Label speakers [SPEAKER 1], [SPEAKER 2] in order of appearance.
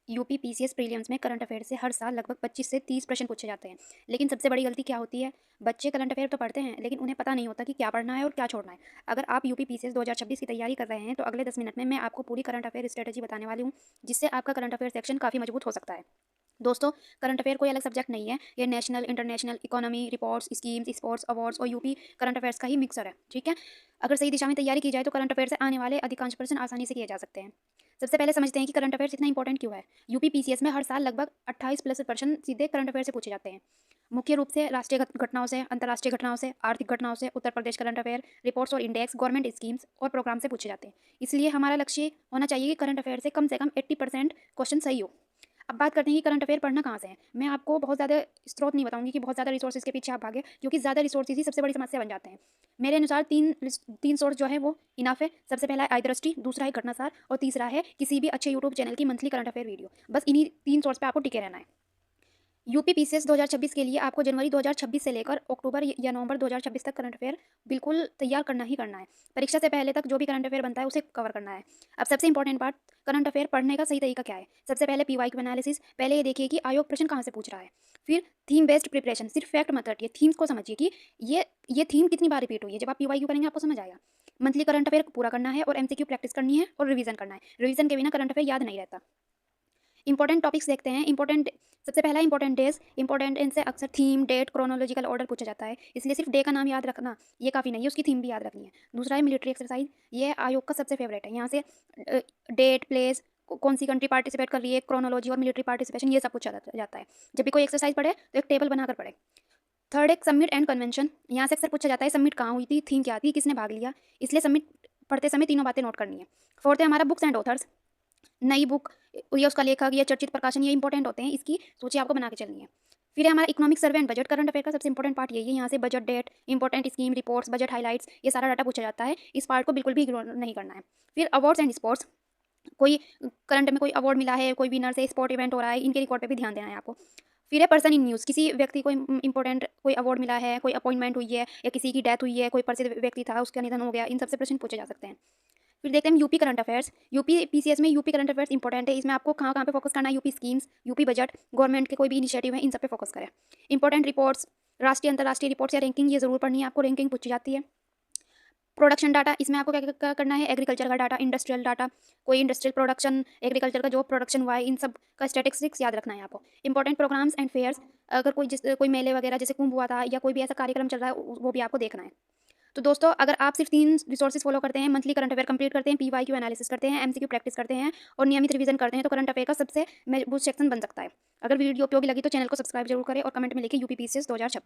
[SPEAKER 1] UP PCS prelims में current affair से हर साल लगभग 25 से 30 प्रश्न पूछे जाते हैं। लेकिन सबसे बड़ी गलती क्या होती है? बच्चे करंट अफेयर तो पढ़ते हैं लेकिन उन्हें पता नहीं होता कि क्या पढ़ना है और क्या छोड़ना है। अगर आप यूपी पीसीएस 2026 की तैयारी कर रहे हैं तो अगले 10 मिनट में मैं आपको पूरी करंट अफेयर स्ट्रेटेजी बताने वाली हूँ, जिससे आपका करंट अफेयर सेक्शन काफ़ी मजबूत हो सकता है। दोस्तों, करंट अफेयर कोई अलग सब्जेक्ट नहीं है। ये national, international, economy, reports, schemes, sports, awards और यूपी करंट अफेयर्स का ही मिक्सर है। ठीक है? अगर सही दिशा में तैयारी की जाए तो करंट अफेयर से आने वाले अधिकांश प्रश्न आसानी से किए जा सकते हैं। सबसे पहले समझते हैं कि करंट अफेयर्स इतना इंपॉर्टेंट क्यों है। यूपी पीसीएस में हर साल लगभग 28 प्लस प्रश्न सीधे करंट अफेयर से पूछे जाते हैं। मुख्य रूप से राष्ट्रीय घटनाओं से, अंतर्राष्ट्रीय घटनाओं से, आर्थिक घटनाओं से, Uttar Pradesh current affair, reports और इंडेक्स, गवर्नमेंट स्कीम्स और प्रोग्राम से पूछे जाते हैं। इसलिए हमारा लक्ष्य होना चाहिए कि करंट अफेयर से कम 80% क्वेश्चन सही हो। अब बात करते हैं कि करंट अफेयर पढ़ना कहाँ से है। मैं आपको बहुत ज़्यादा स्रोत नहीं बताऊंगी कि बहुत ज़्यादा रिसोर्सेज के पीछे आप भागे, क्योंकि ज़्यादा रिसोर्सेज ही सबसे बड़ी समस्या बन जाते हैं। मेरे अनुसार तीन सोर्स जो है वो इनफ है। सबसे पहला है आई दृष्टि, दूसरा है घटनासार और तीसरा है किसी भी अच्छे यूट्यूब चैनल की मंथली करंट अफेयर वीडियो। बस इन्हीं 3 सोर्स पे आपको टिके रहना है। यूपी पीसीएस 2026 के लिए आपको जनवरी 2026 से लेकर अक्टूबर या नवंबर 2026 तक करंट अफेयर बिल्कुल तैयार करना ही करना है। परीक्षा से पहले तक जो भी करंट अफेयर बनता है उसे कवर करना है। अब सबसे इंपॉर्टेंट पार्ट, करंट अफेयर पढ़ने का सही तरीका क्या है। सबसे पहले पीवाईक्यू एनालिसिस। पहले ये देखिए कि आयोग प्रश्न कहाँ से पूछ रहा है। फिर थीम बेस्ड प्रिपरेशन, सिर्फ फैक्ट मत रटिए, थीम्स को समझिए कि ये थीम कितनी बार रिपीट हुई है। जब आप पीवाईक्यू करेंगे आपको समझ आएगा। मंथली करंट अफेयर पूरा करना है और एमसीक्यू प्रैक्टिस करनी है और रिवीजन करना है। रिवीजन के बिना करंट अफेयर याद नहीं रहता। इंपॉर्टेंट टॉपिक्स देखते हैं। सबसे पहला इंपॉर्टेंट डेज। इंपॉर्टेंट इनसे अक्सर थीम, डेट, क्रोनोलॉजिकल ऑर्डर पूछा जाता है, इसलिए सिर्फ डे का नाम याद रखना ये काफ़ी नहीं है, उसकी थीम भी याद रखनी है। दूसरा है मिलिट्री एक्सरसाइज। ये आयोग का सबसे फेवरेट है। यहाँ से डेट, प्लेस, कौन सी कंट्री पार्टिसिपेट कर रही है, क्रोनोलॉजी और मिलिट्री पार्टिसिपेशन ये सब पूछा जाता है। जब भी कोई एक्सरसाइज पढ़े तो एक टेबल बनाकर पढ़े। थर्ड एक सबमिट एंड कन्वेंशन। यहाँ से अक्सर पूछा जाता है सबमिट कहाँ हुई थी, थीम क्या थी, किसने भाग लिया, इसलिए सबमिट पढ़ते समय तीनों बातें नोट करनी है। फोर्थ है हमारा बुक्स एंड ऑथर्स। नई बुक या उसका लेखक या चर्चित प्रकाशन ये इंपॉर्टेंट होते हैं, इसकी सूची आपको बना के चलनी है। फिर है हमारा economic survey and budget. Current affair का सबसे इंपॉर्टेंट पार्ट यही है। यहाँ से budget, date, important scheme, reports, budget highlights, ये सारा डाटा पूछा जाता है। इस पार्ट को बिल्कुल भी इग्नोर नहीं करना है। फिर अवार्ड्स एंड स्पोर्ट्स। कोई करंट में कोई अवार्ड मिला है, कोई विनर से स्पोर्ट इवेंट हो रहा है, इनके रिकॉर्ड पे भी ध्यान देना है आपको। फिर है पर्सन इन न्यूज़। किसी व्यक्ति को इंपॉर्टेंट कोई अवार्ड मिला है, कोई अपॉइंटमेंट हुई है या किसी की डेथ हुई है, कोई प्रसिद्ध व्यक्ति था उसका निधन हो गया, इन सबसे प्रश्न पूछे जा सकते हैं। फिर देखते हैं UP current affairs. UP PCS में यूपी करंट अफेयर्स इंपॉर्टेंट है। इसमें आपको कहाँ कहाँ पे फोकस करना है। UP schemes, UP budget, government के कोई भी इनिशिएटिव है, इन सब पे फोकस करें। इंपॉर्टेंट रिपोर्ट्स, राष्ट्रीय अंतर्राष्ट्रीय रिपोर्ट्स या रैंकिंग ये जरूर पढ़नी है आपको, रैंकिंग पूछी जाती है। प्रोडक्शन डाटा, इसमें आपको क्या क्या करना है। एग्रीकल्चर का डाटा, इंडस्ट्रियल डाटा, कोई इंडस्ट्रियल प्रोडक्शन, एग्रीकल्चर का जो प्रोडक्शन हुआ है, इन सब का स्टैटिस्टिक्स याद रखना है आपको। इंपॉर्टेंट प्रोग्राम्स एंड फेयर्स, अगर कोई मेले वगैरह जैसे कुंभ हुआ था या कोई भी ऐसा कार्यक्रम चल रहा है वो भी आपको देखना है। तो दोस्तों, अगर आप सिर्फ 3 रिसोर्सेज फॉलो करते हैं, मंथली करंट अफेयर कंप्लीट करते हैं, पीवाईक्यू एनालिसिस करते हैं, एमसीक्यू प्रैक्टिस करते हैं और नियमित रिवीजन करते हैं, तो करंट अफेयर का सबसे मजबूत सेक्शन बन सकता है। अगर वीडियो उपयोगी लगी तो चैनल को सब्सक्राइब जरूर करें और कमेंट में लिखें यूपी पीसीएस 2026।